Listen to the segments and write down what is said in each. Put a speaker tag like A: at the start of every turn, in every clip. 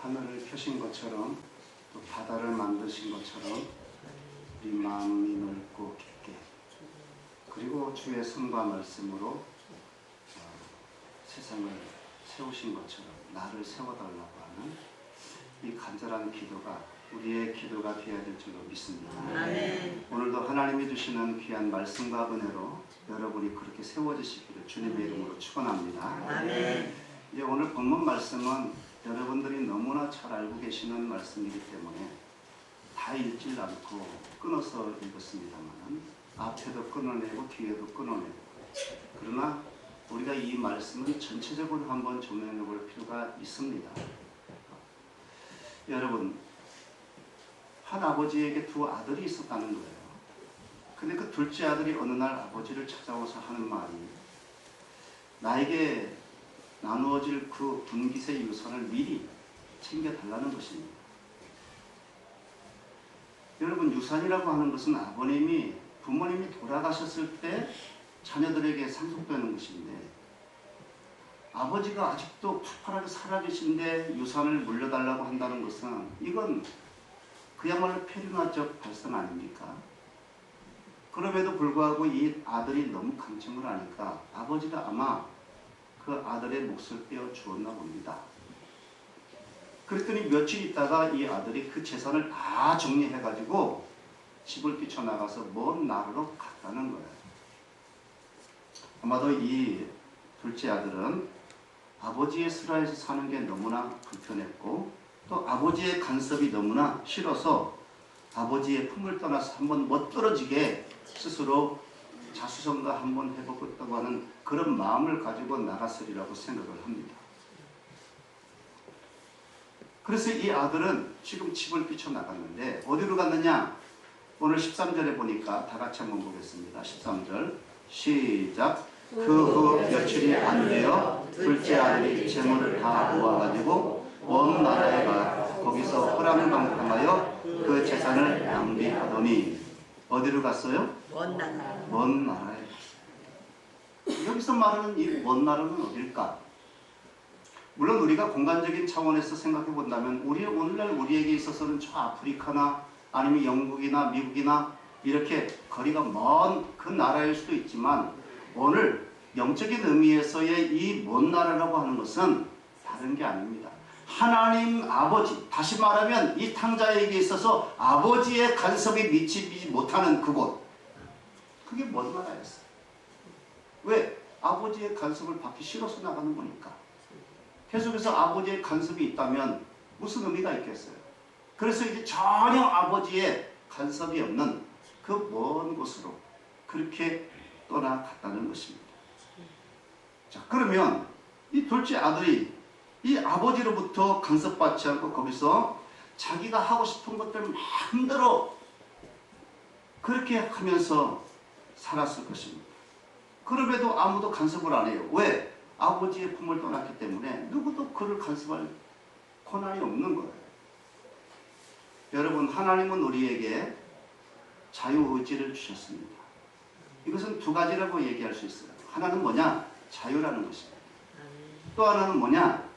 A: 하늘을 펴신 것처럼 또 바다를 만드신 것처럼 우리 마음이 넓고 깊게 그리고 주의 손과 말씀으로 세상을 세우신 것처럼 나를 세워달라고 하는 이 간절한 기도가 우리의 기도가 되어야 될 줄로 믿습니다. 아멘. 오늘도 하나님이 주시는 귀한 말씀과 은혜로 여러분이 그렇게 세워지시기를 주님의 이름으로 축원합니다. 아멘. 이제 오늘 본문 말씀은 여러분들이 너무나 잘 알고 계시는 말씀이기 때문에 다 읽질 않고 끊어서 읽었습니다만 앞에도 끊어내고 뒤에도 끊어내고 그러나 우리가 이 말씀을 전체적으로 한번 조명해 볼 필요가 있습니다. 여러분, 한 아버지에게 두 아들이 있었다는 거예요. 근데 그 둘째 아들이 어느 날 아버지를 찾아와서 하는 말이 나에게 나누어질 그 분깃의 유산을 미리 챙겨달라는 것입니다. 여러분, 유산이라고 하는 것은 부모님이 돌아가셨을 때 자녀들에게 상속되는 것인데 아버지가 아직도 푸파하게 살아계신데 유산을 물려달라고 한다는 것은 이건 그야말로 폐륜화적 발상 아닙니까? 그럼에도 불구하고 이 아들이 너무 강청을 하니까 아버지가 아마 그 아들의 몫을 떼어 주었나 봅니다. 그랬더니 며칠 있다가 이 아들이 그 재산을 다 정리해가지고 집을 뛰쳐나가서 먼 나라로 갔다는 거예요. 아마도 이 둘째 아들은 아버지의 슬하에서 사는 게 너무나 불편했고 또 아버지의 간섭이 너무나 싫어서 아버지의 품을 떠나서 한번 멋들어지게 스스로 자수성가 한번 해보겠다고 하는 그런 마음을 가지고 나갔으리라고 생각을 합니다. 그래서 이 아들은 지금 집을 뛰쳐나갔는데 어디로 갔느냐? 오늘 13절에 보니까 다 같이 한번 보겠습니다. 13절 시작. 그 후 며칠이 안 되어 둘째 아들이 재물을 다 모아가지고 먼 나라에 가 거기서 호랑방탕하여 그 재산을 낭비하더니 어디로 갔어요?
B: 먼 나라.
A: 먼 나라에 갔어요. 여기서 말하는 이 먼 나라는 어딜까? 물론 우리가 공간적인 차원에서 생각해 본다면 오늘날 우리에게 있어서는 저 아프리카나 아니면 영국이나 미국이나 이렇게 거리가 먼 그 나라일 수도 있지만 오늘 영적인 의미에서의 이 먼 나라라고 하는 것은 다른 게 아닙니다. 하나님 아버지, 다시 말하면 이 탕자에게 있어서 아버지의 간섭이 미치지 못하는 그곳, 그게 먼 나라였어요. 왜? 아버지의 간섭을 받기 싫어서 나가는 거니까. 계속해서 아버지의 간섭이 있다면 무슨 의미가 있겠어요? 그래서 이제 전혀 아버지의 간섭이 없는 그 먼 곳으로 그렇게 떠나갔다는 것입니다. 자, 그러면 이 둘째 아들이 이 아버지로부터 간섭받지 않고 거기서 자기가 하고 싶은 것들 마음대로 그렇게 하면서 살았을 것입니다. 그럼에도 아무도 간섭을 안 해요. 왜? 아버지의 품을 떠났기 때문에 누구도 그를 간섭할 권한이 없는 거예요. 여러분, 하나님은 우리에게 자유의지를 주셨습니다. 이것은 두 가지라고 얘기할 수 있어요. 하나는 뭐냐? 자유라는 것입니다. 또 하나는 뭐냐?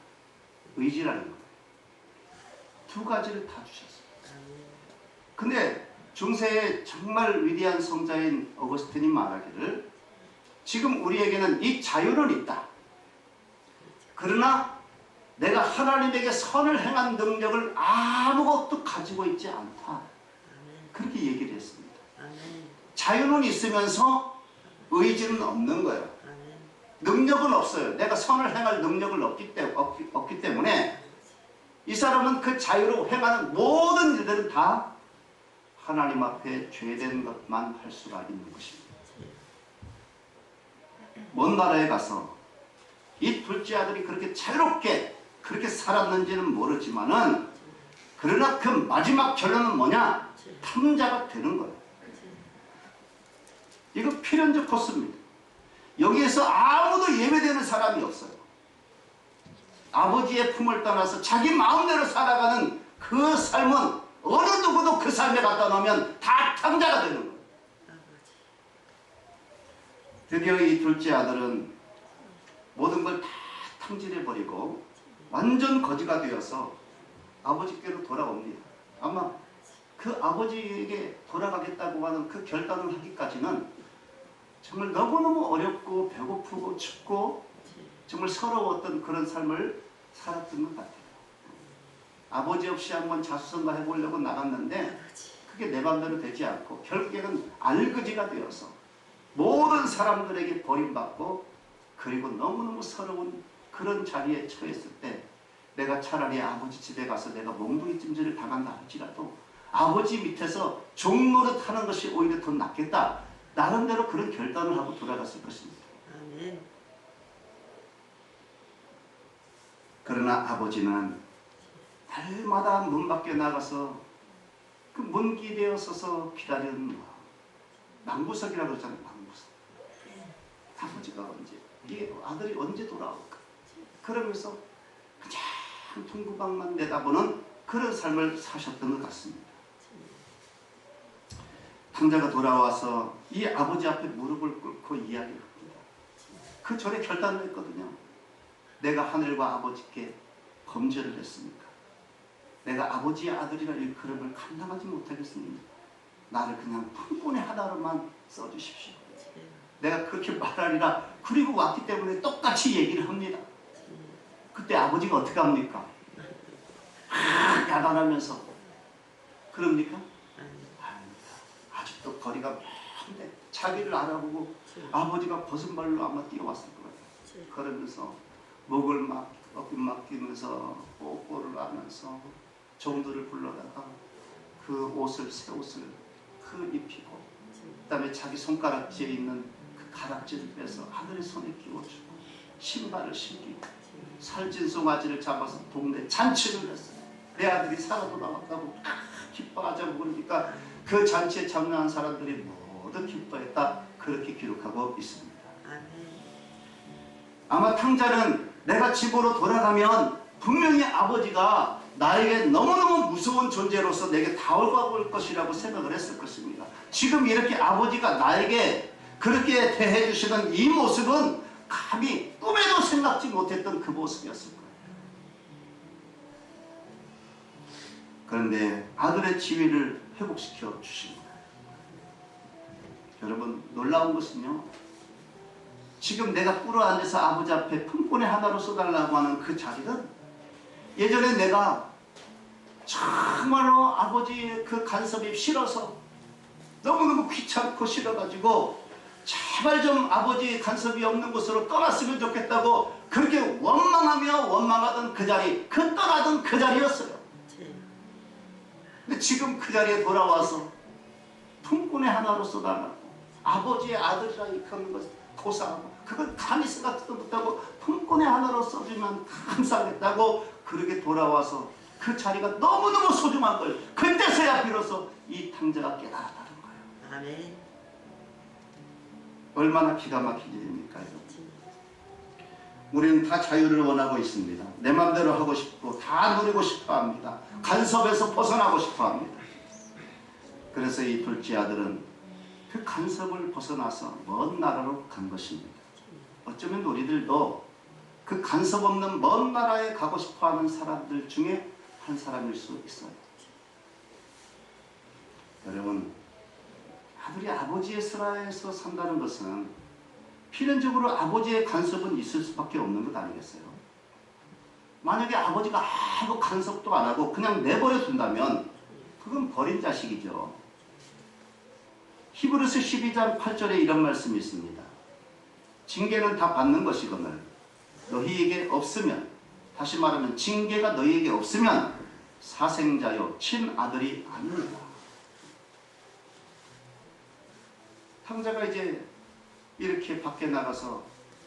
A: 의지라는 거예요. 두 가지를 다 주셨어요. 근데 중세의 정말 위대한 성자인 어거스틴이 말하기를 지금 우리에게는 이 자유는 있다. 그러나 내가 하나님에게 선을 행한 능력을 아무것도 가지고 있지 않다. 그렇게 얘기를 했습니다. 자유는 있으면서 의지는 없는 거예요. 능력은 없어요. 내가 선을 행할 능력을 없기 때문에 이 사람은 그 자유로 행하는 모든 일들은 다 하나님 앞에 죄된 것만 할 수가 있는 것입니다. 먼 나라에 가서 이 둘째 아들이 그렇게 자유롭게 그렇게 살았는지는 모르지만은 그러나 그 마지막 결론은 뭐냐? 탐자가 되는 거예요. 이거 필연적 코스입니다. 여기에서 아무도 예외되는 사람이 없어요. 아버지의 품을 떠나서 자기 마음대로 살아가는 그 삶은 어느 누구도 그 삶에 갖다 놓으면 다 탕자가 되는 거예요. 드디어 이 둘째 아들은 모든 걸 다 탕진해버리고 완전 거지가 되어서 아버지께로 돌아옵니다. 아마 그 아버지에게 돌아가겠다고 하는 그 결단을 하기까지는 정말 너무너무 어렵고 배고프고 춥고 정말 서러웠던 그런 삶을 살았던 것 같아요. 아버지 없이 한번 자수성가 해보려고 나갔는데 그게 내 맘대로 되지 않고 결국에는 알거지가 되어서 모든 사람들에게 버림받고 그리고 너무너무 서러운 그런 자리에 처했을 때 내가 차라리 아버지 집에 가서 내가 몽둥이 찜질을 당한다 할지라도 아버지 밑에서 종노릇 하는 것이 오히려 더 낫겠다. 나름대로 그런 결단을 하고 돌아갔을 것입니다.
B: 아멘.
A: 그러나 아버지는 날마다 문 밖에 나가서 그 문기대어 서서 기다리는 망부석이라고 그러잖아요. 망부석. 아버지가 언제, 이 아들이 언제 돌아올까? 그러면서 그냥 통구방만 내다보는 그런 삶을 사셨던 것 같습니다. 탕자가 돌아와서 이 아버지 앞에 무릎을 꿇고 이야기를 합니다. 그 전에 결단을 했거든요. 내가 하늘과 아버지께 범죄를 했습니까? 내가 아버지의 아들이라 이 그름을 감당하지 못하겠습니다. 나를 그냥 품꾼의 하나로만 써주십시오. 내가 그렇게 말하리라. 그리고 왔기 때문에 똑같이 얘기를 합니다. 그때 아버지가 어떻게 합니까? 야단하면서 그럽니까? 아직도 거리가 먼데 자기를 알아보고 아버지가 벗은 발로 아마 뛰어왔을 거예요. 그러면서 목을 맡기면서 뽀뽀를 하면서 종들을 불러다가 그 옷을 새 옷을 그 입히고 그 다음에 자기 손가락질에 있는 그 가락지를 빼서 아들의 손에 끼워주고 신발을 신기고 살찐 송아지를 잡아서 동네 잔치를 했어요. 내 아들이 살아 돌아왔다고 기뻐하자고 그러니까 그 잔치에 참여한 사람들이 모두 기뻐했다. 그렇게 기록하고 있습니다. 아마 탕자는 내가 집으로 돌아가면 분명히 아버지가 나에게 너무너무 무서운 존재로서 내게 다가올 것이라고 생각을 했을 것입니다. 지금 이렇게 아버지가 나에게 그렇게 대해 주시는 이 모습은 감히 꿈에도 생각지 못했던 그 모습이었을 거예요. 그런데 아들의 지위를 회복시켜 주십니다. 여러분 놀라운 것은요. 지금 내가 꿇어앉아서 아버지 앞에 품꾼의 하나로 써달라고 하는 그 자리는 예전에 내가 정말로 아버지의 그 간섭이 싫어서 너무너무 귀찮고 싫어가지고 제발 좀 아버지 간섭이 없는 곳으로 떠났으면 좋겠다고 그렇게 원망하며 원망하던 그 자리, 그 떠나던 그 자리였어요. 근데 지금 그 자리에 돌아와서 품꾼의 하나로 써달라고 아버지의 아들이라 일컫는 것을 고사하고 그걸 감히 생각도 못하고 품꾼의 하나로 써주면 감사하겠다고 그렇게 돌아와서 그 자리가 너무너무 소중한 걸 그때서야 비로소 이 탕자가 깨달았다는 거예요.
B: 아멘.
A: 얼마나 기가 막힌 일입니까? 우리는 다 자유를 원하고 있습니다. 내 마음대로 하고 싶고 다 누리고 싶어 합니다. 간섭에서 벗어나고 싶어 합니다. 그래서 이 둘째 아들은 그 간섭을 벗어나서 먼 나라로 간 것입니다. 어쩌면 우리들도 그 간섭 없는 먼 나라에 가고 싶어하는 사람들 중에 한 사람일 수 있어요. 여러분, 아들이 아버지의 슬하에서 산다는 것은 필연적으로 아버지의 간섭은 있을 수밖에 없는 것 아니겠어요? 만약에 아버지가 아무 간섭도 안 하고 그냥 내버려 둔다면 그건 버린 자식이죠. 히브리서 12장 8절에 이런 말씀이 있습니다. 징계는 다 받는 것이거늘 너희에게 없으면, 다시 말하면 징계가 너희에게 없으면 사생자요 친아들이 아닙니다. 탕자가 이제 이렇게 밖에 나가서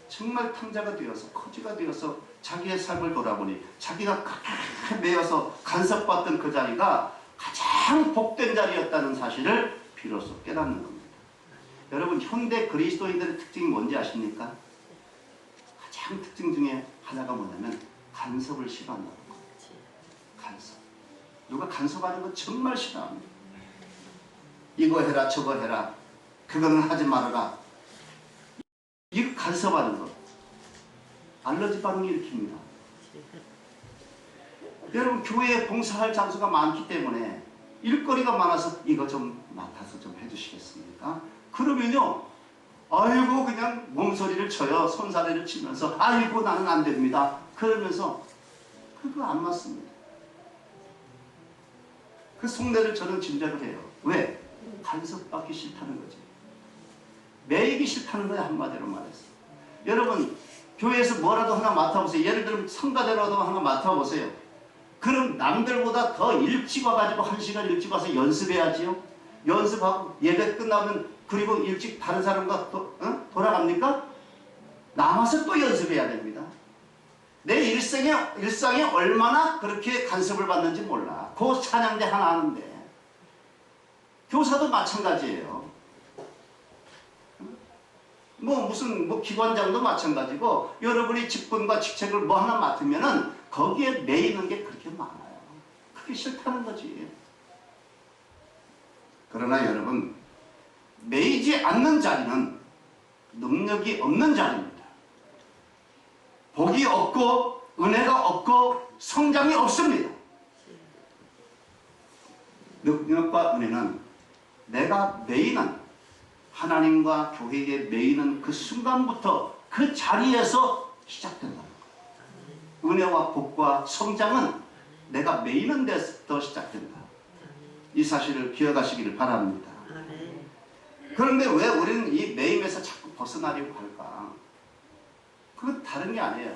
A: 정말 탕자가 되어서 거지가 되어서 자기의 삶을 돌아보니 자기가 가득 메어서 간섭받던 그 자리가 가장 복된 자리였다는 사실을 비로소 깨닫는 겁니다. 여러분, 현대 그리스도인들의 특징이 뭔지 아십니까? 가장 특징 중에 하나가 뭐냐면 간섭을 싫어한다는 거예요. 간섭. 누가 간섭하는 건 정말 싫어합니다. 이거 해라 저거 해라 그거는 하지 말아라. 이거 간섭하는 것 알러지 반응을 일으킵니다. 여러분 교회에 봉사할 장소가 많기 때문에 일거리가 많아서 이거 좀 맡아서 좀 해주시겠습니까? 그러면요, 아이고 그냥 몸소리를 쳐요. 손사래를 치면서 아이고 나는 안 됩니다. 그러면서 그거 안 맞습니다. 그 속내를 저는 짐작을 해요. 왜? 간섭받기 싫다는 거지. 매이기 싫다는 거야, 한마디로 말해서. 여러분 교회에서 뭐라도 하나 맡아보세요. 예를 들면 성가대로라도 하나 맡아보세요. 그럼 남들보다 더 일찍 와가지고 1시간 일찍 와서 연습해야지요. 연습하고 예배 끝나면 그리고 일찍 다른 사람과 돌아갑니까? 남아서 또 연습해야 됩니다. 내 일상에 얼마나 그렇게 간섭을 받는지 몰라. 그 찬양대 하나 하는데 교사도 마찬가지예요. 무슨 기관장도 마찬가지고 여러분이 직분과 직책을 뭐 하나 맡으면은 거기에 매이는 게 그렇게 많아요. 그게 싫다는 거지. 그러나 여러분 매이지 않는 자리는 능력이 없는 자리입니다. 복이 없고 은혜가 없고 성장이 없습니다. 능력과 은혜는 내가 매이는 하나님과 교회에 매이는 그 순간부터 그 자리에서 시작된다는 거예요. 은혜와 복과 성장은 내가 매이는 데서 시작된다. 이 사실을 기억하시기를 바랍니다. 그런데 왜 우리는 이 매임에서 자꾸 벗어나려고 할까? 그건 다른 게 아니에요.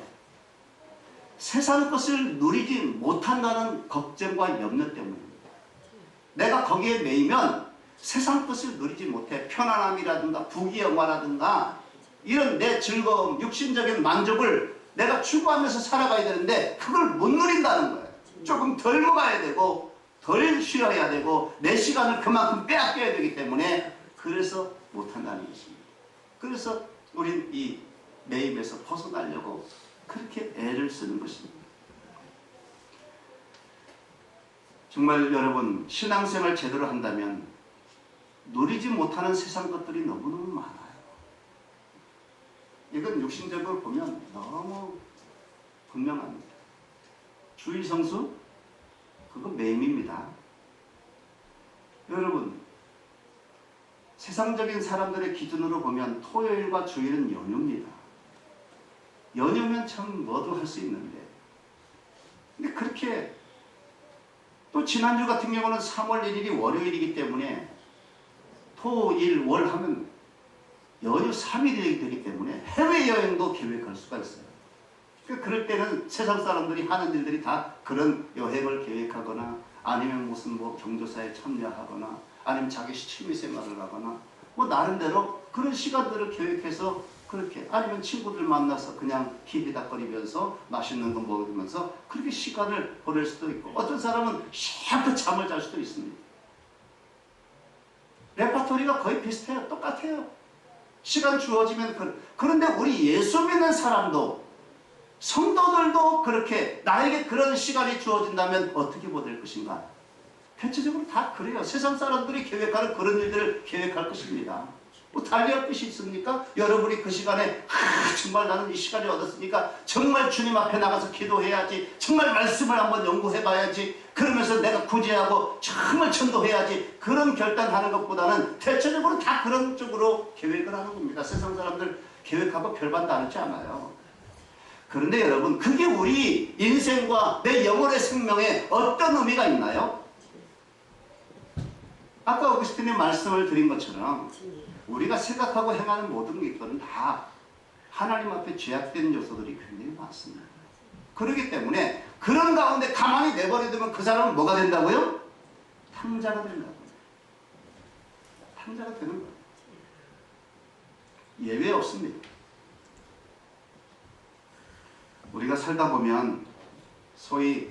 A: 세상 것을 누리지 못한다는 걱정과 염려 때문입니다. 내가 거기에 매이면 세상 것을 누리지 못해. 편안함이라든가 부귀영화라든가 이런 내 즐거움, 육신적인 만족을 내가 추구하면서 살아가야 되는데 그걸 못 누린다는 거예요. 조금 덜 먹어야 되고 덜 쉬어야 되고 내 시간을 그만큼 빼앗겨야 되기 때문에 그래서 못한다는 것입니다. 그래서 우린 이 매임에서 벗어나려고 그렇게 애를 쓰는 것입니다. 정말 여러분 신앙생활 제대로 한다면 누리지 못하는 세상 것들이 너무너무 많아요. 이건 육신적으로 보면 너무 분명합니다. 주일성수 그거 매임입니다. 여러분 세상적인 사람들의 기준으로 보면 토요일과 주일은 연휴입니다. 연휴면 참 뭐도 할 수 있는데 근데 그렇게 또 지난주 같은 경우는 3월 1일이 월요일이기 때문에 토, 일, 월 하면 연휴 3일이 되기 때문에 해외여행도 계획할 수가 있어요. 그럴 때는 세상 사람들이 하는 일들이 다 그런 여행을 계획하거나 아니면 무슨 경조사에 참여하거나 아니면 자기 취미생활을 하거나 나름대로 그런 시간들을 계획해서 그렇게 아니면 친구들 만나서 그냥 히히닥거리면서 맛있는 거 먹으면서 그렇게 시간을 보낼 수도 있고 어떤 사람은 샤크 잠을 잘 수도 있습니다. 레파토리가 거의 비슷해요. 똑같아요. 시간 주어지면 그런데 우리 예수 믿는 사람도 성도들도 그렇게 나에게 그런 시간이 주어진다면 어떻게 보낼 것인가? 대체적으로 다 그래요. 세상 사람들이 계획하는 그런 일들을 계획할 것입니다. 달리할 뜻이 있습니까? 여러분이 그 시간에 정말 나는 이 시간을 얻었으니까 정말 주님 앞에 나가서 기도해야지, 정말 말씀을 한번 연구해 봐야지, 그러면서 내가 구제하고 정말 전도해야지, 그런 결단하는 것보다는 대체적으로 다 그런 쪽으로 계획을 하는 겁니다. 세상 사람들 계획하고 별반 다르지 않아요. 그런데 여러분 그게 우리 인생과 내 영혼의 생명에 어떤 의미가 있나요? 아까 오구스틴이 말씀을 드린 것처럼 우리가 생각하고 행하는 모든 것들은 다 하나님 앞에 죄악된 요소들이 굉장히 많습니다. 그렇기 때문에 그런 가운데 가만히 내버려두면 그 사람은 뭐가 된다고요? 탕자가 된다고요. 탕자가 되는 거예요. 예외 없습니다. 우리가 살다 보면 소위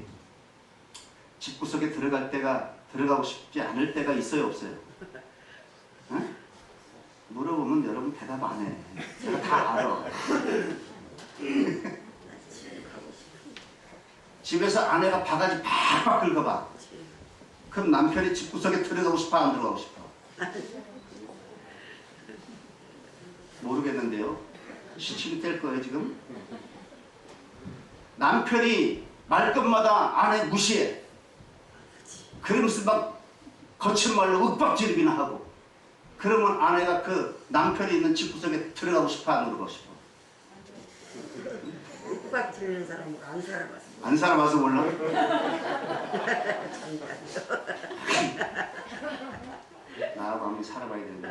A: 집구석에 들어가고 싶지 않을 때가 있어요, 없어요? 응? 물어보면 여러분 대답 안 해. 내가 다 알아. 집에서 아내가 바가지 팍팍 긁어봐. 그럼 남편이 집구석에 들어가고 싶어, 안 들어가고 싶어? 모르겠는데요. 시침이 될 거예요 지금. 남편이 말끝마다 아내 무시해. 그러면서 막 거친 말로 윽박지르기나 하고. 그러면 아내가 그 남편이 있는 집구석에 들어가고 싶어 안 들어가고 싶어?
B: 윽박지르는 사람은 안 살아봤어.
A: 안 살아봐서 몰라? 나하고 한번 살아봐야 되는데.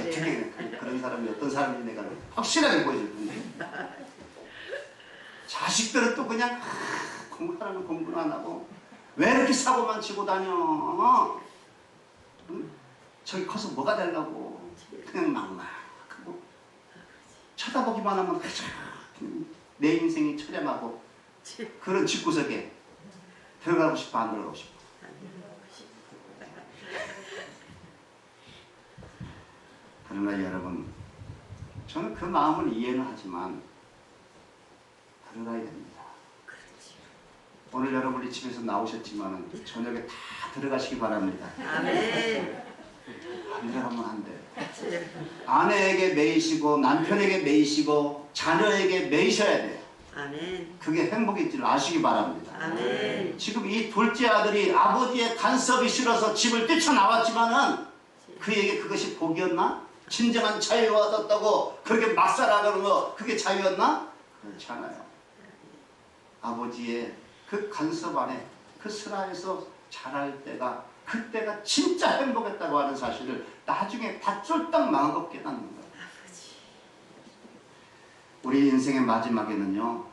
A: 어떻게 그런 사람이 어떤 사람인지 내가 확실하게 보여줄 텐데. 자식들은 또 그냥 공부하라면 공부는 안 하고 왜 이렇게 사고만 치고 다녀? 응? 저기 커서 뭐가 되려고 그냥 막막하고 쳐다보기만 하면 내 인생이 처량하고 그런 집구석에 들어가고 싶어 안 들어가고 싶어? 그러나 여러분, 저는 그 마음을 이해는 하지만 들어가야 됩니다. 오늘 여러분이 집에서 나오셨지만 저녁에 다 들어가시기 바랍니다.
B: 아멘.
A: 안 들어가면 안 돼. 아내에게 매이시고 남편에게 매이시고 자녀에게 매이셔야 돼요.
B: 아멘.
A: 그게 행복인 줄 아시기 바랍니다.
B: 아멘.
A: 지금 이 둘째 아들이 아버지의 간섭이 싫어서 집을 뛰쳐나왔지만은 그에게 그것이 복이었나? 진정한 자유가 얻었다고 그렇게 막 살아가는 거 그게 자유였나? 그렇지 않아요. 아버지의 그 간섭 안에 그 슬하에서 자랄 때가 그때가 진짜 행복했다고 하는 사실을 나중에 다 쫄딱 망한 거 깨닫는 거예요. 우리 인생의 마지막에는요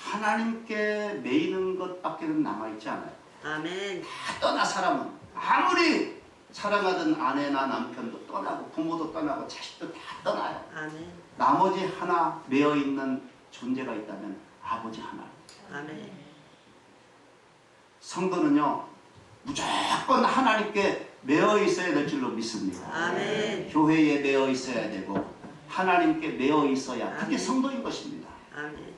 A: 하나님께 매이는 것밖에는 남아있지 않아요.
B: 아멘.
A: 다 떠나 사람은 아무리 사랑하던 아내나 남편도 떠나고 부모도 떠나고 자식도 다 떠나요.
B: 아멘.
A: 나머지 하나 매어있는 존재가 있다면 아버지 하나.
B: 아멘.
A: 성도는요 무조건 하나님께 매어 있어야 될 줄로 믿습니다.
B: 아멘.
A: 교회에 매어 있어야 되고 하나님께 매어 있어야 그게
B: 아멘.
A: 성도인 것입니다.
B: 아멘.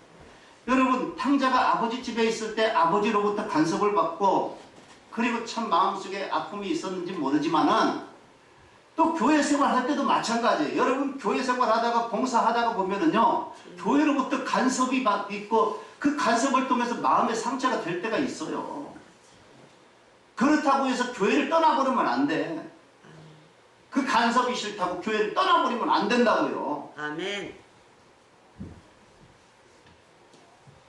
A: 여러분 탕자가 아버지 집에 있을 때 아버지로부터 간섭을 받고 그리고 참 마음속에 아픔이 있었는지 모르지만은 또 교회 생활할 때도 마찬가지예요. 여러분 교회 생활하다가 봉사하다가 보면은요 교회로부터 간섭이 있고 그 간섭을 통해서 마음의 상처가 될 때가 있어요. 그렇다고 해서 교회를 떠나버리면 안 돼. 그 간섭이 싫다고 교회를 떠나버리면 안 된다고요.
B: 아멘.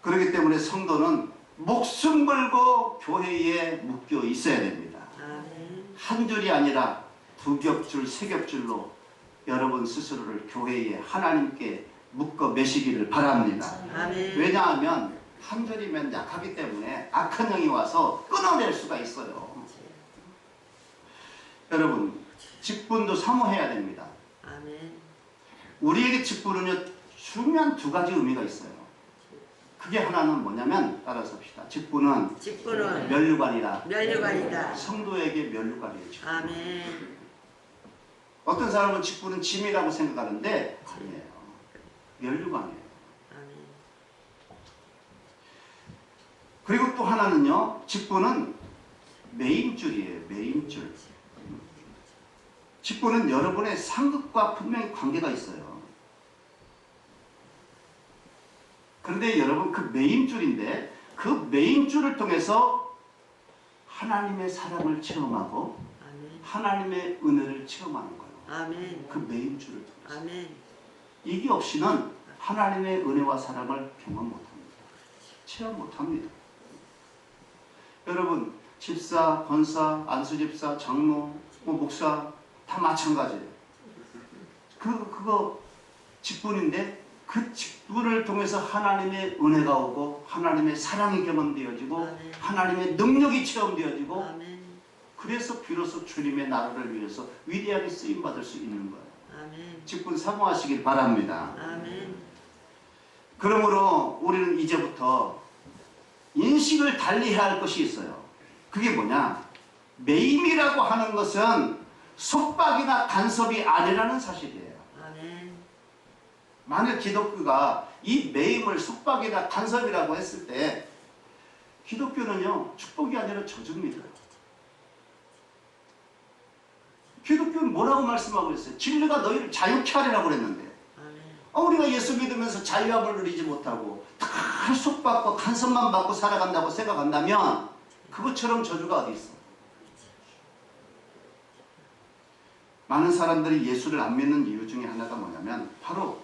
A: 그렇기 때문에 성도는 목숨 걸고 교회에 묶여 있어야 됩니다.
B: 아멘.
A: 한 줄이 아니라 두 겹줄, 세 겹줄로 여러분 스스로를 교회에 하나님께 묶어 매시기를 바랍니다.
B: 아멘.
A: 왜냐하면 한 줄이면 약하기 때문에 악한 영이 와서 끊어낼 수가 있어요. 여러분 직분도 사모해야 됩니다.
B: 아멘.
A: 우리에게 직분은요 중요한 두 가지 의미가 있어요. 그게 하나는 뭐냐면 따라서 합시다. 직분은 면류관이다.
B: 면류관이다.
A: 성도에게 면류관이에요. 직분.
B: 아멘.
A: 어떤 사람은 직분은 짐이라고 생각하는데 아니에요. 면류관이에요.
B: 아멘.
A: 그리고 또 하나는요. 직분은 메인줄이에요. 메인줄. 직분은 여러분의 상급과 분명히 관계가 있어요. 그런데 여러분 그 메인줄인데 그 메인줄을 통해서 하나님의 사랑을 체험하고
B: 아멘.
A: 하나님의 은혜를 체험하는 거예요.
B: 아멘.
A: 그 메인줄을 통해서.
B: 아멘.
A: 이게 없이는 하나님의 은혜와 사랑을 경험 못합니다. 체험 못합니다. 여러분 집사, 권사, 안수집사, 장로, 목사 다 마찬가지예요. 그거 직분인데 그 직분을 통해서 하나님의 은혜가 오고 하나님의 사랑이 경험되어지고
B: 아멘.
A: 하나님의 능력이 체험되어지고
B: 아멘.
A: 그래서 비로소 주님의 나라를 위해서 위대하게 쓰임받을 수 있는 거예요.
B: 아멘.
A: 직분 사모하시길 바랍니다.
B: 아멘.
A: 그러므로 우리는 이제부터 인식을 달리해야 할 것이 있어요. 그게 뭐냐? 매임이라고 하는 것은 속박이나 간섭이 아니라는 사실이에요.
B: 아멘.
A: 만약 기독교가 이 매임을 속박이나 간섭이라고 했을 때 기독교는요 축복이 아니라 저주입니다. 기독교는 뭐라고 말씀하고 있어요? 진리가 너희를 자유케 하리라고 그랬는데
B: 아멘.
A: 우리가 예수 믿으면서 자유함을 누리지 못하고 다 속받고 간섭만 받고 살아간다고 생각한다면 그것처럼 저주가 어디 있어? 많은 사람들이 예수를 안 믿는 이유 중에 하나가 뭐냐면 바로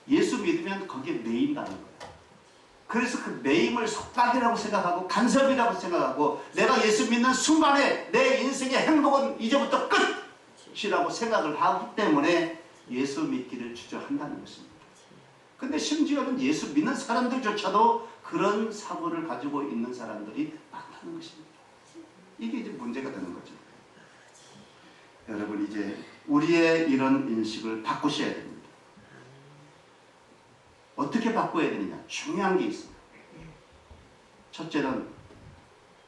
A: 예수 믿으면 거기에 매인다는 거예요. 그래서 그 매임을 속박이라고 생각하고 간섭이라고 생각하고 내가 예수 믿는 순간에 내 인생의 행복은 이제부터 끝이라고 생각을 하기 때문에 예수 믿기를 주저한다는 것입니다. 근데 심지어는 예수 믿는 사람들조차도 그런 사고를 가지고 있는 사람들이 많다는 것입니다. 이게 이제 문제가 되는 거죠. 여러분 이제 우리의 이런 인식을 바꾸셔야 됩니다. 어떻게 바꿔야 되느냐? 중요한 게 있습니다. 첫째는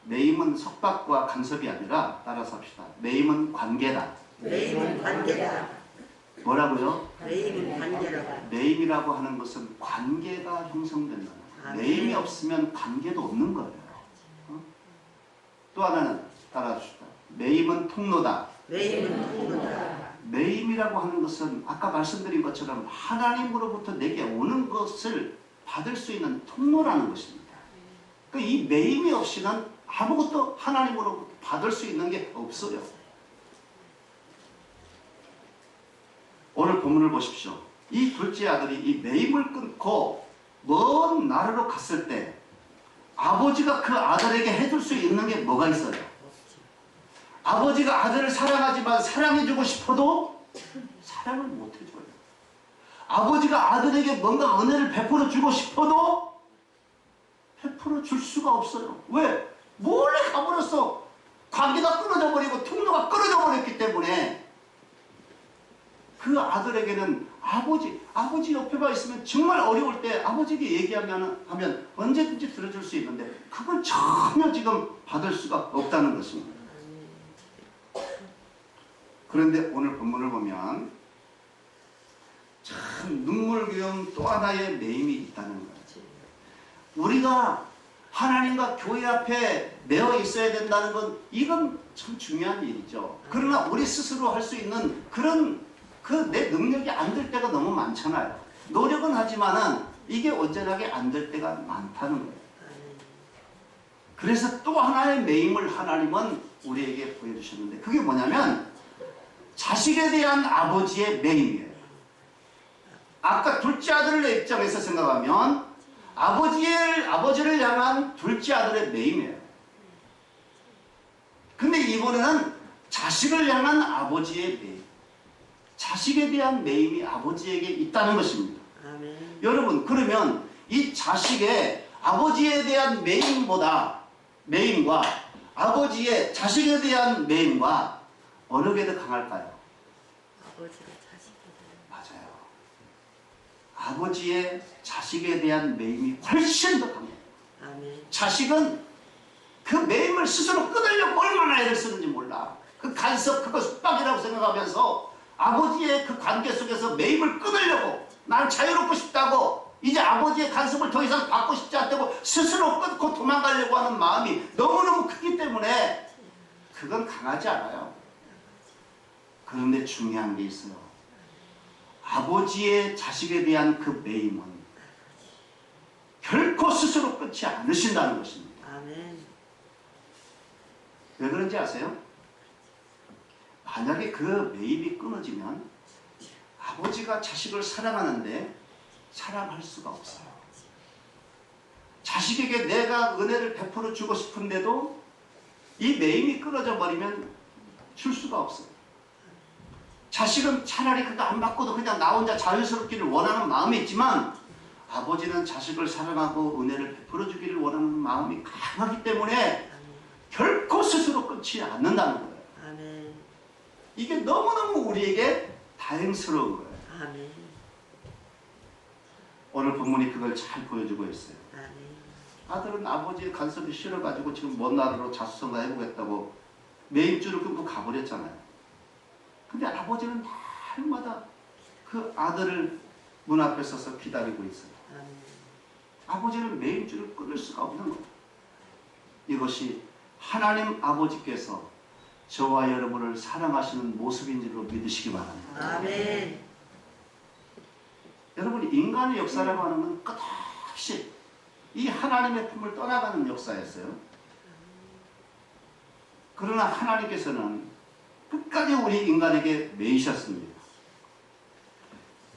A: 매임은 속박과 간섭이 아니라 따라서 합시다. 매임은 관계다.
B: 매임은 관계다.
A: 뭐라고요?
B: 매임은 관계라고.
A: 매임이라고 하는 것은 관계가 형성된다. 매임이 없으면 관계도 없는 거예요. 또 하나는 따라합시다. 매임은 통로다.
B: 매임은 통로다.
A: 매임이라고 하는 것은 아까 말씀드린 것처럼 하나님으로부터 내게 오는 것을 받을 수 있는 통로라는 것입니다. 그러니까 이 매임이 없이는 아무것도 하나님으로부터 받을 수 있는 게 없어요. 오늘 본문을 보십시오. 이 둘째 아들이 이 매임을 끊고 먼 나라로 갔을 때 아버지가 그 아들에게 해줄 수 있는 게 뭐가 있어요? 아버지가 아들을 사랑하지만 사랑해주고 싶어도 사랑을 못 해줘요. 아버지가 아들에게 뭔가 은혜를 베풀어 주고 싶어도 베풀어 줄 수가 없어요. 왜? 몰래 가버렸어. 관계가 끊어져 버리고 통로가 끊어져 버렸기 때문에 그 아들에게는 아버지 옆에가 있으면 정말 어려울 때 아버지에게 얘기하면 언제든지 들어줄 수 있는데 그걸 전혀 지금 받을 수가 없다는 것입니다. 그런데 오늘 본문을 보면 참 눈물겨운 또 하나의 매임이 있다는 거지. 우리가 하나님과 교회 앞에 매어 있어야 된다는 건 이건 참 중요한 일이죠. 그러나 우리 스스로 할 수 있는 그런 내 능력이 안 될 때가 너무 많잖아요. 노력은 하지만은 이게 온전하게 안 될 때가 많다는 거예요. 그래서 또 하나의 매임을 하나님은 우리에게 보여주셨는데 그게 뭐냐면 자식에 대한 아버지의 매임이에요. 아까 둘째 아들의 입장에서 생각하면 아버지를 향한 둘째 아들의 매임이에요. 근데 이번에는 자식을 향한 아버지의 매임. 자식에 대한 매임이 아버지에게 있다는 것입니다.
B: 아멘.
A: 여러분 그러면 이 자식의 아버지에 대한 매임과 아버지의 자식에 대한 매임과 어느 게 더 강할까요?
B: 아버지가 자식에 대한.
A: 맞아요. 아버지의 자식에 대한 매임이 훨씬 더 강해요.
B: 아멘.
A: 자식은 그 매임을 스스로 끊으려고 얼마나 애를 쓰는지 몰라. 그 간섭, 그거 속박이라고 생각하면서 아버지의 그 관계 속에서 매임을 끊으려고 난 자유롭고 싶다고 이제 아버지의 간섭을 더 이상 받고 싶지 않다고 스스로 끊고 도망가려고 하는 마음이 너무너무 크기 때문에 그건 강하지 않아요. 그런데 중요한 게 있어요. 아버지의 자식에 대한 그 매임은 결코 스스로 끊지 않으신다는 것입니다.
B: 아멘.
A: 왜 그런지 아세요? 만약에 그 매입이 끊어지면 아버지가 자식을 사랑하는데 사랑할 수가 없어요. 자식에게 내가 은혜를 베풀어 주고 싶은데도 이 매임이 끊어져 버리면 줄 수가 없어요. 자식은 차라리 그거 안 받고도 그냥 나 혼자 자유스럽기를 원하는 마음이 있지만 아버지는 자식을 사랑하고 은혜를 베풀어 주기를 원하는 마음이 강하기 때문에 결코 스스로 끊지 않는다는 거예요.
B: 아멘.
A: 이게 너무너무 우리에게 다행스러운 거예요.
B: 아멘.
A: 오늘 본문이 그걸 잘 보여주고 있어요.
B: 아멘. 아들은
A: 아들은 아버지의 간섭이 싫어가지고 지금 먼 나라로 자수성가 해보겠다고 매입줄을 끊고 가버렸잖아요. 근데 아버지는 날마다 그 아들을 문 앞에 서서 기다리고 있어요.
B: 아멘.
A: 아버지는 매입줄을 끊을 수가 없는 거예요. 이것이 하나님 아버지께서 저와 여러분을 사랑하시는 모습인 줄로 믿으시기 바랍니다.
B: 아멘.
A: 여러분 인간의 역사라고 하는 건 끝없이 이 하나님의 품을 떠나가는 역사였어요. 그러나 하나님께서는 끝까지 우리 인간에게 매이셨습니다.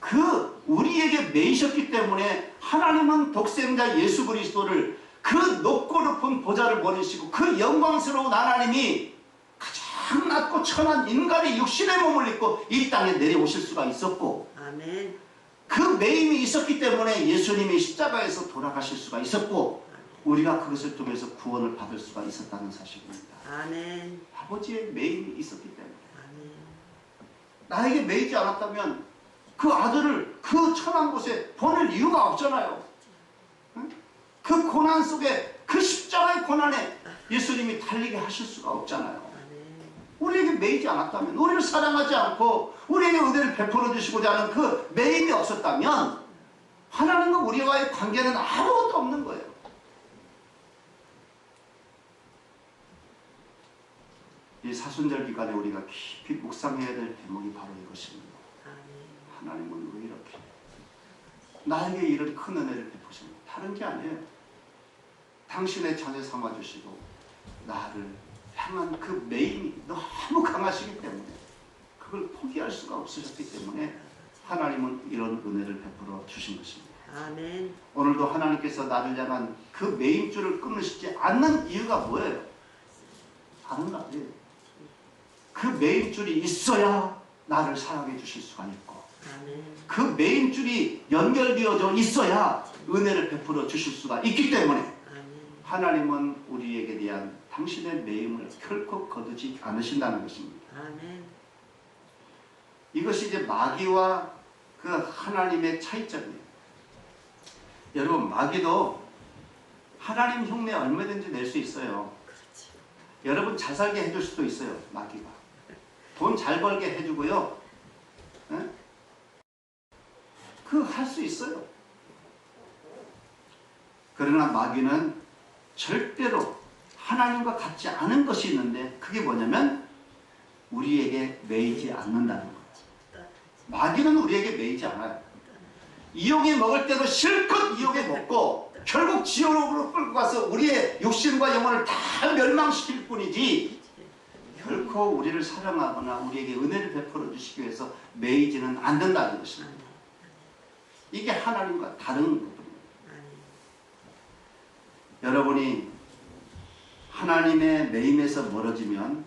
A: 그 우리에게 매이셨기 때문에 하나님은 독생자 예수 그리스도를 그 높고 높은 보좌를 버리시고 그 영광스러운 하나님이 가장 낮고 천한 인간의 육신의 몸을 입고 이 땅에 내려오실 수가 있었고,
B: 아멘.
A: 그 매임이 있었기 때문에 예수님이 십자가에서 돌아가실 수가 있었고, 우리가 그것을 통해서 구원을 받을 수가 있었다는 사실입니다.
B: 아멘.
A: 아버지의 매임이 있었기 때문에.
B: 아멘.
A: 나에게 매이지 않았다면 그 아들을 그 천한 곳에 보낼 이유가 없잖아요. 응? 그 고난 속에, 그 십자가의 고난에 예수님이 달리게 하실 수가 없잖아요. 우리에게 매이지 않았다면, 우리를 사랑하지 않고 우리에게 은혜를 베풀어 주시고자 하는 그 매임이 없었다면 하나님과 우리와의 관계는 아무것도 없는 거예요. 이 사순절 기간에 우리가 깊이 묵상해야 될 대목이 바로 이것입니다. 하나님은 왜 이렇게 나에게 이런 큰 은혜를 베푸십니까? 다른 게 아니에요. 당신의 자녀 삼아주시고 나를 향한 그 매임이 너무 강하시기 때문에, 그걸 포기할 수가 없으셨기 때문에 하나님은 이런 은혜를 베풀어 주신 것입니다.
B: 아멘.
A: 오늘도 하나님께서 나를 향한 그 매임줄을 끊으시지 않는 이유가 뭐예요? 다른 거 아니에요. 그 매임줄이 있어야 나를 사랑해 주실 수가 있고,
B: 아멘.
A: 그 매임줄이 연결되어져 있어야 은혜를 베풀어 주실 수가 있기 때문에
B: 아멘.
A: 하나님은 우리에게 대한 당신의 매임을 결코 거두지 않으신다는 것입니다.
B: 아멘.
A: 이것이 이제 마귀와 그 하나님의 차이점이에요. 여러분, 마귀도 하나님 흉내 얼마든지 낼 수 있어요.
B: 그렇지.
A: 여러분 잘 살게 해줄 수도 있어요. 마귀가 돈 잘 벌게 해주고요. 그 할 수 있어요. 그러나 마귀는 절대로 하나님과 같지 않은 것이 있는데, 그게 뭐냐면 우리에게 매이지 않는다는 거죠. 마귀는 우리에게 매이지 않아요. 이용이 먹을 때도 실컷 이용해 먹고 결국 지옥으로 끌고 가서 우리의 육신과 영혼을 다 멸망시킬 뿐이지, 결코 우리를 사랑하거나 우리에게 은혜를 베풀어 주시기 위해서 매이지는 않는다는 것입니다. 이게 하나님과 다른 부분입니다. 여러분이 하나님의 매임에서 멀어지면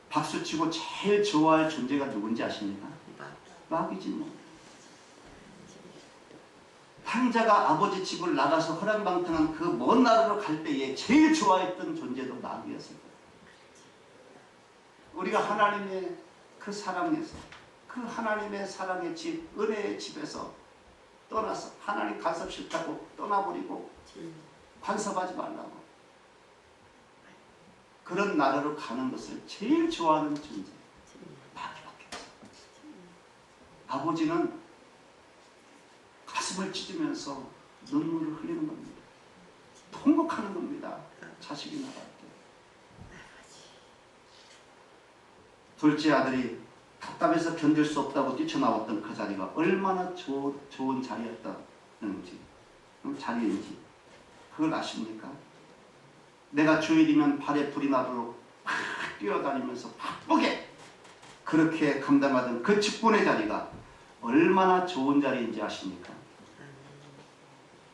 A: 박수치고 제일 좋아할 존재가 누군지 아십니까? 마귀지 뭐. 황자가 아버지 집을 나가서 허랑방탕한 그 먼 나라로 갈 때에 제일 좋아했던 존재도 마귀였을 거예요. 우리가 하나님의 그 사랑에서, 그 하나님의 사랑의 집, 은혜의 집에서 떠나서 하나님 간섭 싫다고 떠나버리고 간섭하지 말라고, 그런 나라로 가는 것을 제일 좋아하는 존재 마귀밖에 없어요. 아버지는 가슴을 찢으면서 눈물을 흘리는 겁니다. 통곡하는 겁니다. 자식이 나갈 때. 둘째 아들이 답답해서 견딜 수 없다고 뛰쳐나왔던 그 자리가 얼마나 좋은 자리였다는지, 자리인지 그걸 아십니까? 내가 주일이면 발에 불이 나도록 막 뛰어다니면서 바쁘게 그렇게 감당하던 그 직분의 자리가 얼마나 좋은 자리인지 아십니까?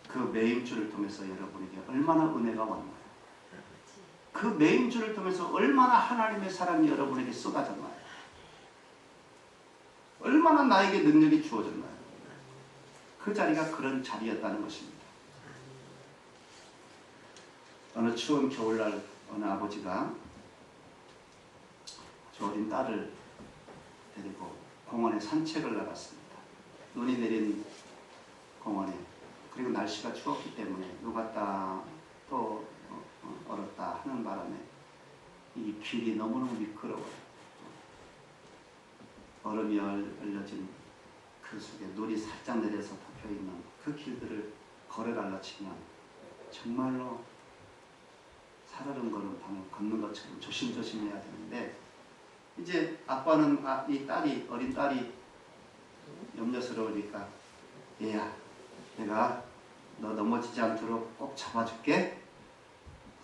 A: 그 매임줄을 통해서 여러분에게 얼마나 은혜가 왔나요? 그 매임줄을 통해서 얼마나 하나님의 사랑이 여러분에게 쏟아졌나요? 얼마나 나에게 능력이 주어졌나요? 그 자리가 그런 자리였다는 것입니다. 어느 추운 겨울날 어느 아버지가 저 어린 딸을 데리고 공원에 산책을 나갔습니다. 눈이 내린 공원에. 그리고 날씨가 추웠기 때문에 녹았다 또 얼었다 하는 바람에 이 길이 너무너무 미끄러워요. 얼음이 얼려진 그 속에 눈이 살짝 내려서 덮여있는 그 길들을 걸어갈라 치면 정말로 살얼음 걷는 것처럼 조심조심 해야 되는데, 이제 아빠는 이 딸이, 어린 딸이 염려스러우니까, 얘야, 내가 너 넘어지지 않도록 꼭 잡아줄게.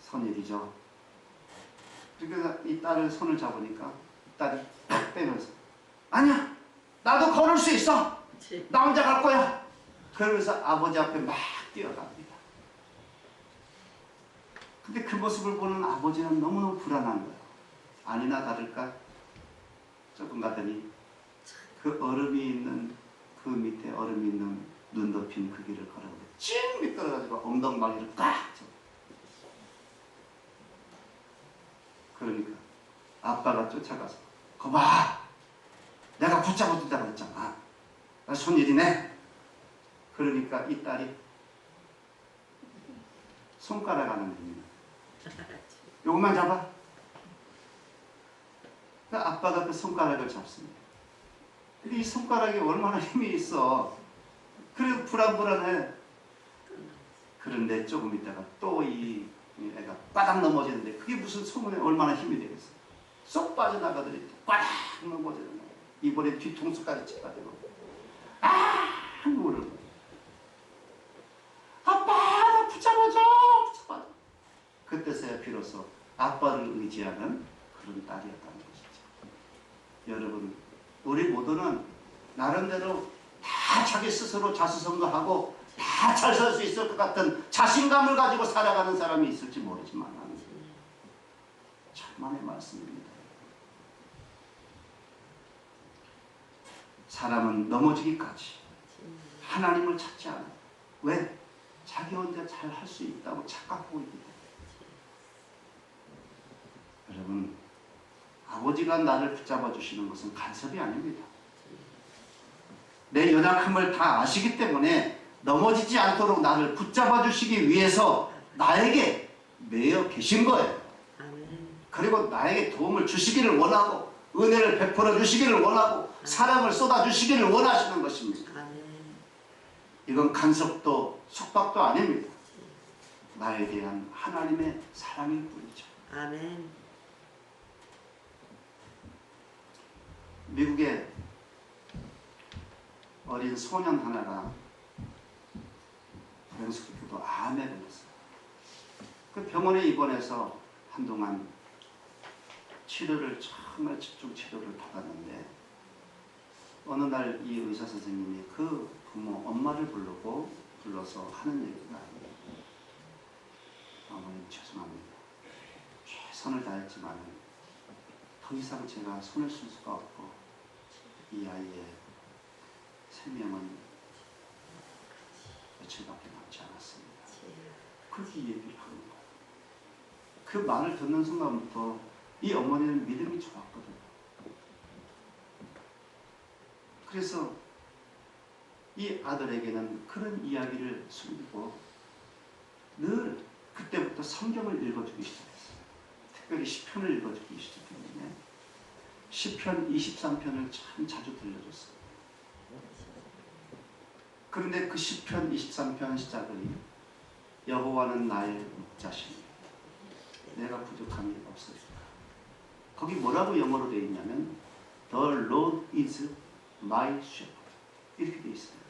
A: 선일이죠. 그러니까 이 딸을 손을 잡으니까 딸이 딱 빼면서 아니야, 나도 걸을 수 있어.
B: 그치.
A: 나 혼자 갈 거야. 그러면서 아버지 앞에 막 뛰어갑니다. 근데 그 모습을 보는 아버지는 너무너무 불안한 거예요. 아니나 다를까 조금 가더니 그 얼음이 있는 그 밑에 얼음이 있는 눈 덮인 그 길을 걸어오고 찡 미끄러가지고 엉덩방이를 꽉 잡고. 그러니까 아빠가 쫓아가서 거봐, 내가 붙잡아준다고 했잖아. 나 손일이네. 그러니까 이 딸이 손가락 하나 냅니다. 요것만 잡아. 그러니까 아빠가 그 손가락을 잡습니다. 근데 이 손가락에 얼마나 힘이 있어. 그래도 불안불안해. 그런데 조금 있다가 또 이 애가 바닥 넘어지는데 그게 무슨 소문에 얼마나 힘이 되겠어. 쏙 빠져나가더니 바닥 넘어지는 거야. 이번에 뒤통수까지 찌가지고 모르는 거야. 아빠, 나 붙잡아줘, 붙잡아줘. 그때서야 비로소 아빠를 의지하는 그런 딸이었다는 것이죠. 여러분, 우리 모두는 나름대로 다 자기 스스로 자수성가하고 다 잘 살 수 있을 것 같은 자신감을 가지고 살아가는 사람이 있을지 모르지만 천만의 말씀입니다. 사람은 넘어지기까지 하나님을 찾지 않아요. 왜? 자기 혼자 잘 할 수 있다고 착각하고 있기 때문에. 여러분, 아버지가 나를 붙잡아 주시는 것은 간섭이 아닙니다. 내 연약함을 다 아시기 때문에 넘어지지 않도록 나를 붙잡아 주시기 위해서 나에게 매여 계신 거예요. 그리고 나에게 도움을 주시기를 원하고 은혜를 베풀어 주시기를 원하고 사랑을 쏟아 주시기를 원하시는 것입니다. 이건 간섭도 속박도 아닙니다. 나에 대한 하나님의 사랑일 뿐이죠.
B: 아멘.
A: 미국에 어린 소년 하나가 불행스럽게도 암에 걸렸어요. 그 병원에 입원해서 한동안 치료를 정말 집중 치료를 받았는데 어느 날 이 의사 선생님이 그 부모 엄마를 불러서 하는 얘기가 어머님 죄송합니다. 최선을 다했지만 더 이상 제가 손을 쓸 수가 없고 이 아이의 생명은 며칠밖에 남지 않았습니다. 그렇게 얘기를 하는 거예요. 그 말을 듣는 순간부터 이 어머니는 믿음이 좋았거든요. 그래서 이 아들에게는 그런 이야기를 숨기고 늘 그때부터 성경을 읽어주기 시작했어요. 특별히 시편을 읽어주기 시작했는데 시편 23편을 참 자주 들려줬어요. 그런데 그 시편 23편 시작을 여호와는 나의 목자시니 내가 부족함이 없으리라. 거기 뭐라고 영어로 되어 있냐면 The Lord is my shepherd 이렇게 되어 있습니다.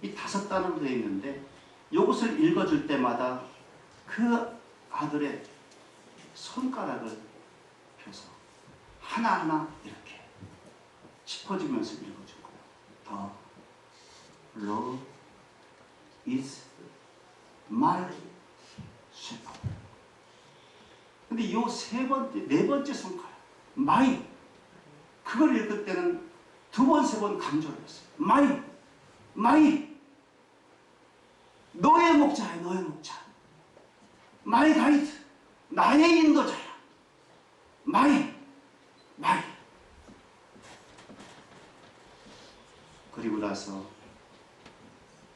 A: 이 5단어로 되어 있는데 이것을 읽어줄 때마다 그 아들의 손가락을 펴서 하나하나 이렇게 짚어주면서 읽어준 거예요. The Lord is my shepherd. 근데 이 네 번째 손가락, my, 그걸 읽을 때는 2번, 3번 강조를 했어요. my, 너의 목자야, 너의 목자. my guide, 나의 인도자야. my. 그리고 나서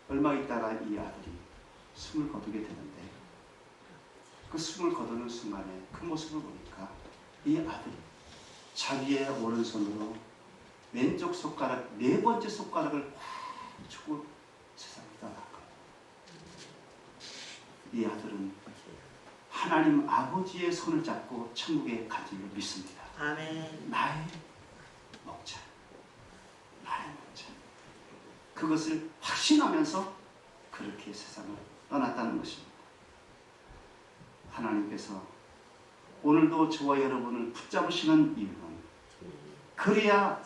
A: 얼마 있다가 이 아들이 숨을 거두게 되는데 그 숨을 거두는 순간에 그 모습을 보니까 이 아들이 자기의 오른손으로 왼쪽 손가락, 4번째 손가락을 꽉 쥐고 세상을 떠나갔거든요. 이 아들은 하나님 아버지의 손을 잡고 천국에 간 줄로 믿습니다.
B: 아멘.
A: 나의 목자. 그것을 확신하면서 그렇게 세상을 떠났다는 것입니다. 하나님께서 오늘도 저와 여러분을 붙잡으시는 이유는 그래야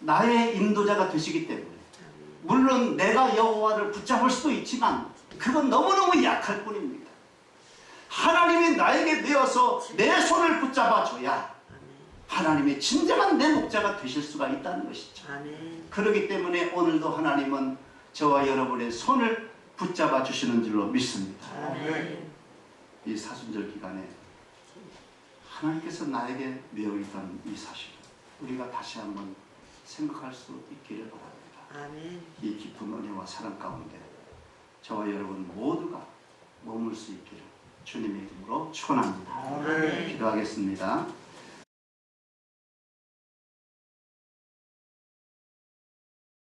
A: 나의 인도자가 되시기 때문에, 물론 내가 여호와를 붙잡을 수도 있지만 그건 너무너무 약할 뿐입니다. 하나님이 나에게 되어서 내 손을 붙잡아줘야 하나님의 진정한 내 목자가 되실 수가 있다는 것이죠.
B: 아멘.
A: 그렇기 때문에 오늘도 하나님은 저와 여러분의 손을 붙잡아 주시는 줄로 믿습니다.
B: 아멘.
A: 이 사순절 기간에 하나님께서 나에게 내어있던 이 사실을 우리가 다시 한번 생각할 수 있기를 바랍니다.
B: 아멘.
A: 이 깊은 은혜와 사랑 가운데 저와 여러분 모두가 머물 수 있기를 주님의 이름으로 축원합니다.
B: 아멘.
A: 기도하겠습니다.